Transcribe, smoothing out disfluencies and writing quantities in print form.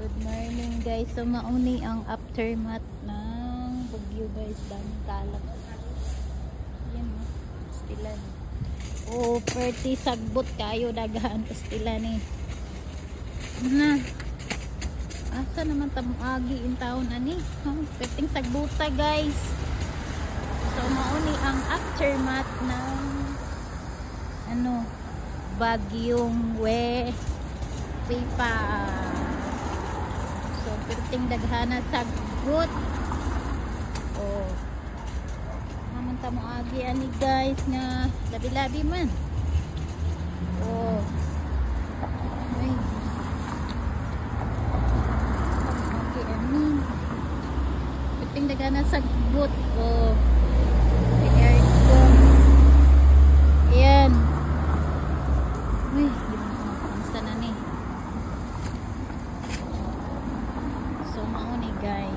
Good morning guys. So mauni ang aftermath ng bagyo guys. Daming kalat. Yan o. Pastilan. Oh, perti sagbot kayo dagahan pastilan eh. Na. Asa naman tamuagi in taon ani? Oh, perting sagbuta guys. So mauni ang aftermath ng bagyong Pipa. So perting daghana sagbot. Oh. Naman tamo agi ani guys nga labi-labi man. Oh. Ay. Agi ani. Perting daghana sagbot. Oh. Aircon. Ayan. Uy, basta na ni. So mauni guys.